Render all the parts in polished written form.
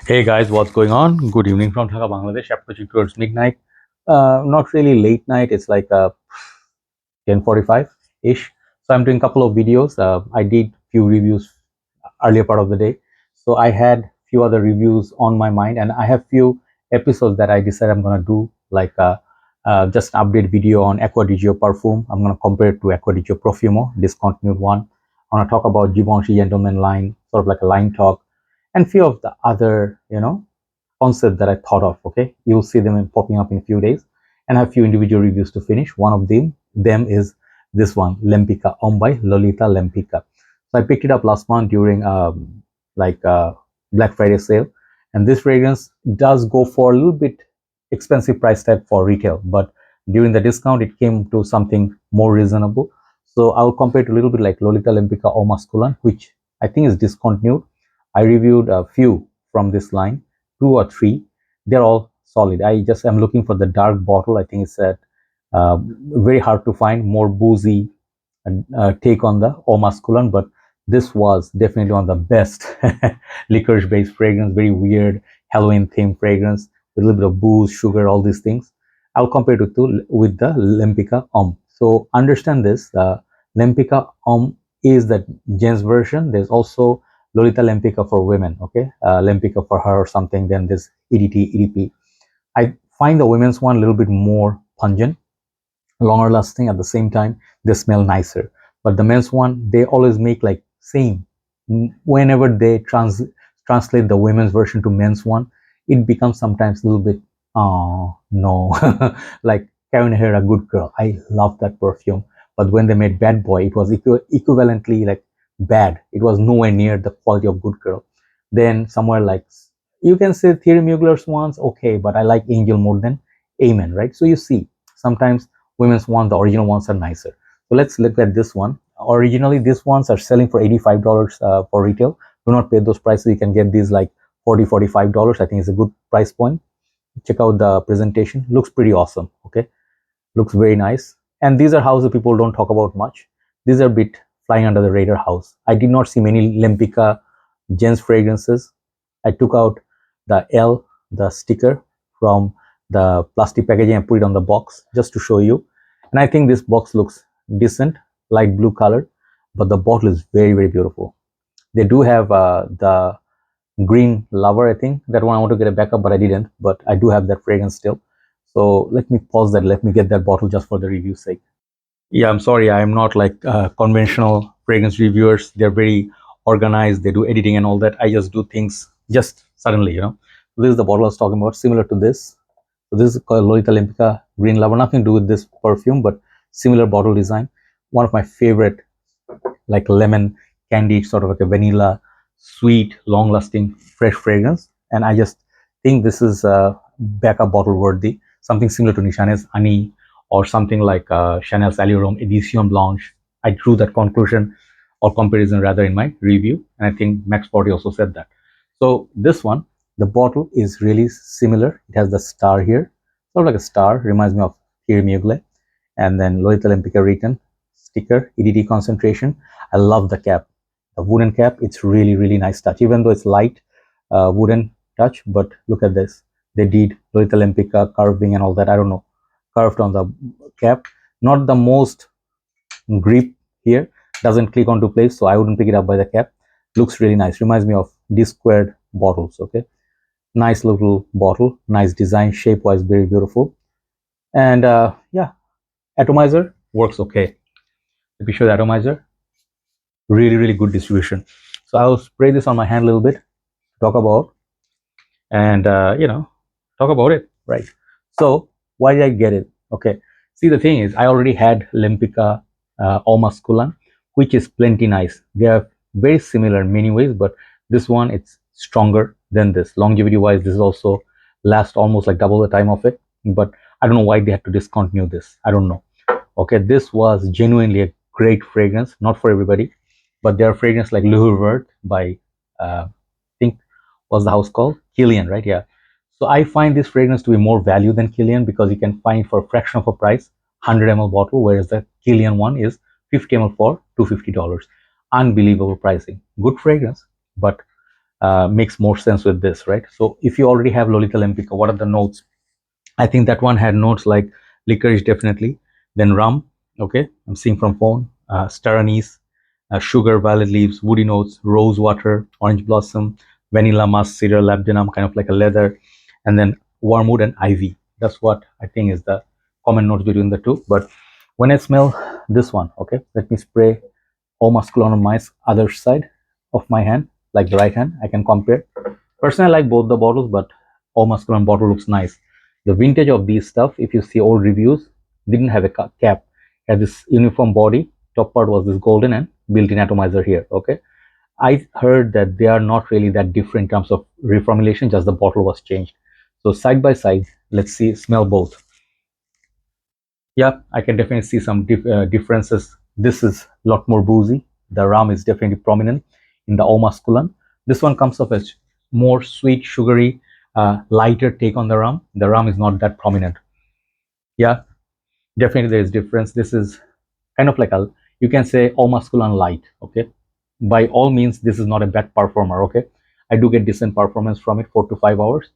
Hey guys, what's going on? Good evening from Dhaka, Bangladesh. Approaching towards midnight. Not really late night. It's like 10:45 ish. So I'm doing a couple of videos. I did few reviews earlier part of the day. So I had few other reviews on my mind, and I have few episodes that I decided I'm gonna do like just an update video on Acqua di Gio Perfume. I'm gonna compare it to Acqua di Gio Profumo, discontinued one. I'm gonna talk about Givenchy Gentleman line, sort of like a line talk, and few of the other concept that I thought of. Okay, you'll see them popping up in a few days, and I have few individual reviews to finish. One of them is this one, Lempicka Homme by Lolita Lempicka. So I picked it up last month during like Black Friday sale, and this fragrance does go for a little bit expensive price tag for retail, but during the discount it came to something more reasonable. So I will compare it a little bit like Lolita Lempicka Homme, which I think is discontinued. I reviewed a few from this line, two or three. They're all solid. I just am looking for the dark bottle. I think it's at very hard to find, more boozy take on the eau masculine, but this was definitely one of the best licorice based fragrance, very weird Halloween themed fragrance with a little bit of booze, sugar, all these things. I'll compare it with the Lempicka Homme. So understand this, Lempicka Homme is the gents version. There's also Lolita Lempicka for women, okay? Lempicka for her or something, then this EDT, EDP. I find the women's one a little bit more pungent, longer lasting. At the same time, they smell nicer. But the men's one, they always make like same. Whenever they translate the women's version to men's one, it becomes sometimes a little bit, oh no, like Karen Hair, a good girl. I love that perfume. But when they made Bad Boy, it was equivalently like bad. It was nowhere near the quality of Good Girl. Then somewhere like, you can say Thierry Mugler's ones, okay, but I like Angel more than Amen, right? So you see, sometimes women's ones, the original ones are nicer. So let's look at this one. Originally, these ones are selling for $85 for retail. Do not pay those prices. You can get these like $45. I think it's a good price point. Check out the presentation. Looks pretty awesome. Okay, looks very nice. And these are houses people don't talk about much. These are a bit flying under the radar house. I did not see many Lempicka gents fragrances. I took out the L, the sticker from the plastic packaging and put it on the box just to show you. And I think this box looks decent, light blue color, but the bottle is very, very beautiful. They do have the green lover. I think that one I want to get a backup, but I didn't. But I do have that fragrance still. So let me pause that. Let me get that bottle just for the review sake. Yeah, I'm sorry. I'm not like conventional fragrance reviewers. They're very organized. They do editing and all that. I just do things just suddenly. This is the bottle I was talking about, similar to this. So this is called Lolita Lempicka Green Lover. Nothing to do with this perfume, but similar bottle design. One of my favorite, like lemon candy, sort of like a vanilla, sweet, long-lasting, fresh fragrance. And I just think this is backup bottle worthy. Something similar to Nishane's Anise or something like Chanel's Allure Homme Edition Blanche. I drew that conclusion or comparison rather in my review, and I think Max Forty also said that. So this one, the bottle is really similar. It has the star here, sort of like a star, reminds me of Thierry Mugler, and then Lolita Lempicka written sticker, EDT concentration. I love the cap, the wooden cap. It's really, really nice touch, even though it's light wooden touch. But look at this. They did Lolita Lempicka carving and all that. I don't know, curved on the cap. Not the most grip here. Doesn't click onto place, so I wouldn't pick it up by the cap. Looks really nice. Reminds me of D-squared bottles. Okay, nice little bottle. Nice design, shape-wise, very beautiful. And yeah, atomizer works okay. Let me show the atomizer. Really, really good distribution. So I'll spray this on my hand a little bit to talk about, and talk about it, right? So why did I get it? Okay, see, the thing is, I already had Lempicka Eau Masculin, which is plenty nice. They are very similar in many ways, but this one, it's stronger than this. Longevity wise, this is also last almost like double the time of it, but I don't know why they had to discontinue this. I don't know. Okay, this was genuinely a great fragrance, not for everybody, but there are fragrances like Le Hurvert by I think was the house called Kilian, right? Yeah. So I find this fragrance to be more value than Kilian because you can find for a fraction of a price 100 ml bottle, whereas the Kilian one is 50 ml for $250. Unbelievable pricing. Good fragrance, but makes more sense with this, right? So if you already have Lolita Lempicka, what are the notes? I think that one had notes like licorice definitely, then rum, okay, I'm seeing from phone, star anise, sugar, violet leaves, woody notes, rose water, orange blossom, vanilla musk, cedar, labdanum, kind of like a leather, and then wormwood and ivy. That's what I think is the common notes between the two. But when I smell this one, okay, let me spray eau masculine on my other side of my hand, like the right hand. I can compare. Personally, I like both the bottles, but eau masculine bottle looks nice. The vintage of these stuff, if you see old reviews, didn't have a cap. It had this uniform body. Top part was this golden and built-in atomizer here. Okay, I heard that they are not really that different in terms of reformulation. Just the bottle was changed. So side by side, let's see, smell both. Yeah, I can definitely see some differences. This is a lot more boozy. The rum is definitely prominent in the eau masculine. This one comes off as more sweet, sugary, lighter take on the rum. The rum is not that prominent. Yeah, definitely there is difference. This is kind of like a, you can say eau masculine light. Okay, by all means, this is not a bad performer. Okay, I do get decent performance from it, 4 to 5 hours.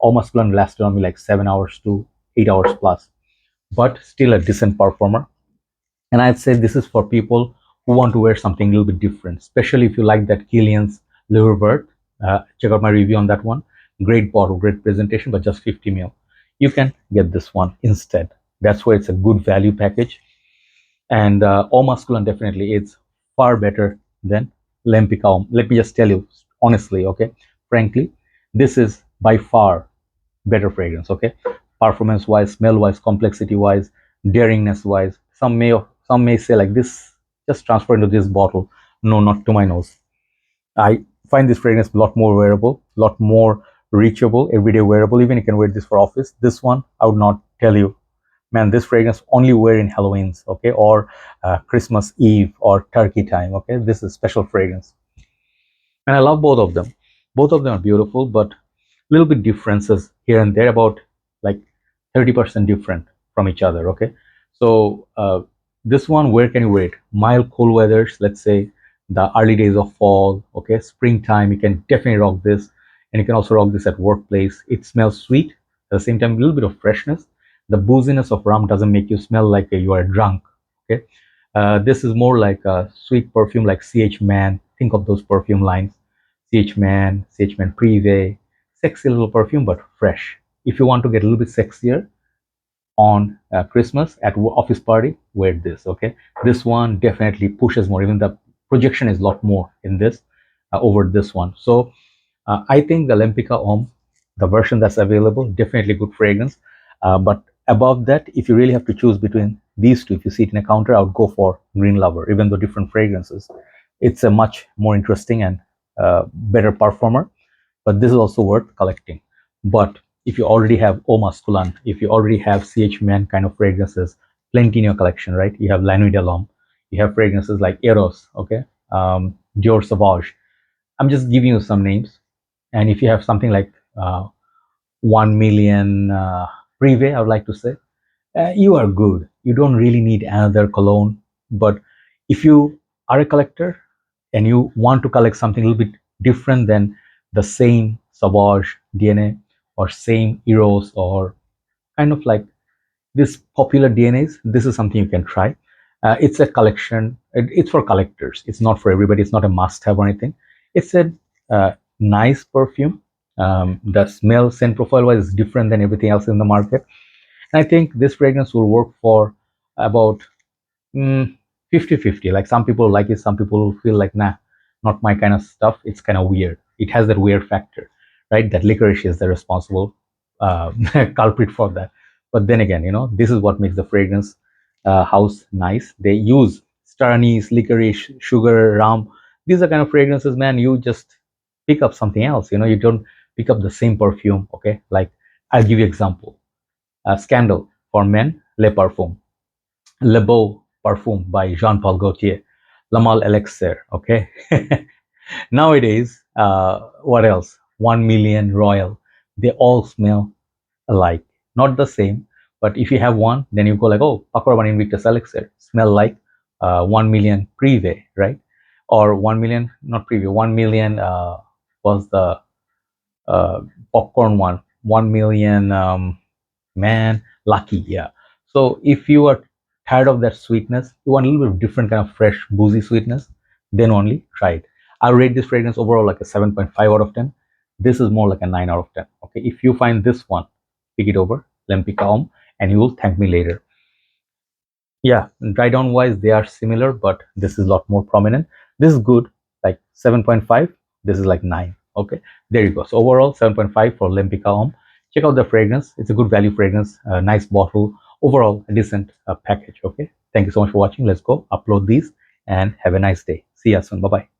Eau masculine lasted on me like 7 hours to 8 hours plus, but still a decent performer. And I'd say this is for people who want to wear something a little bit different, especially if you like that Killian's Liverwort. Check out my review on that one. Great bottle, great presentation, but just 50 ml. You can get this one instead. That's why it's a good value package. And Eau Masculine definitely is far better than Lempicka Homme. Let me just tell you honestly, okay, frankly, this is by far better fragrance. Okay, performance wise, smell wise, complexity wise, daringness wise. Some may say like this, just transfer into this bottle. No, not to my nose. I find this fragrance a lot more wearable, a lot more reachable, everyday wearable. Even you can wear this for office. This one I would not tell you, man, this fragrance only wear in Halloween's, okay, or Christmas Eve or turkey time. Okay, this is special fragrance, and I love both of them. Both of them are beautiful, but little bit differences here and there, about like 30% different from each other. Okay, so this one, where can you wear it? Mild cool weathers, let's say the early days of fall, okay, springtime, you can definitely rock this. And you can also rock this at workplace. It smells sweet, at the same time a little bit of freshness. The booziness of rum doesn't make you smell like you are drunk. Okay, this is more like a sweet perfume, like CH Man. Think of those perfume lines, CH Man, CH Man Privé, sexy little perfume, but fresh. If you want to get a little bit sexier on Christmas at office party, wear this. Okay, this one definitely pushes more. Even the projection is a lot more in this over this one. So I think the Lempicka Homme, the version that's available, definitely good fragrance. But above that, if you really have to choose between these two, if you see it in a counter, I would go for Green Lover, even though different fragrances. It's a much more interesting and better performer, but this is also worth collecting. But if you already have Eau Masculine, if you already have CH Man kind of fragrances, plenty in your collection, right? You have La Nuit de l'Homme, you have fragrances like Eros, okay, Dior Sauvage. I'm just giving you some names. And if you have something like 1 million Privé, I would like to say, you are good. You don't really need another cologne. But if you are a collector and you want to collect something a little bit different than the same Sauvage DNA or same Eros or kind of like this popular DNAs, this is something you can try. It's a collection. It's for collectors. It's not for everybody. It's not a must-have or anything. It's a nice perfume. The smell, scent profile wise is different than everything else in the market. And I think this fragrance will work for about 50-50. Like some people like it, some people feel like, nah, not my kind of stuff. It's kind of weird. It has that weird factor, right? That licorice is the responsible culprit for that. But then again, this is what makes the fragrance house nice. They use star anise, licorice, sugar, rum. These are kind of fragrances, man. You just pick up something else. You don't pick up the same perfume. Okay, like I'll give you example. Scandal for men, Le Parfum. Le Beau Parfum by Jean-Paul Gaultier, Lamal Elixir. Okay. Nowadays, what else? 1 million Royal. They all smell alike. Not the same, but if you have one, then you go like, oh, Pacoraban Invictus Elixir, smell like 1 million Privé, right? Or 1 million, not Privé, 1 million, was the popcorn one, 1 million man lucky. Yeah, so if you are tired of that sweetness, you want a little bit of different kind of fresh boozy sweetness, then only try it. I rate this fragrance overall like a 7.5 out of 10. This is more like a 9 out of 10. Okay, if you find this one, pick it over Lempicka Homme, and you will thank me later. Yeah, dry down wise they are similar, but this is a lot more prominent. This is good, like 7.5. This is like 9. Okay, there you go. So overall 7.5 for Lempicka Homme. Check out the fragrance. It's a good value fragrance, a nice bottle, overall a decent package. Okay, thank you so much for watching. Let's go upload these and have a nice day. See you soon. Bye bye.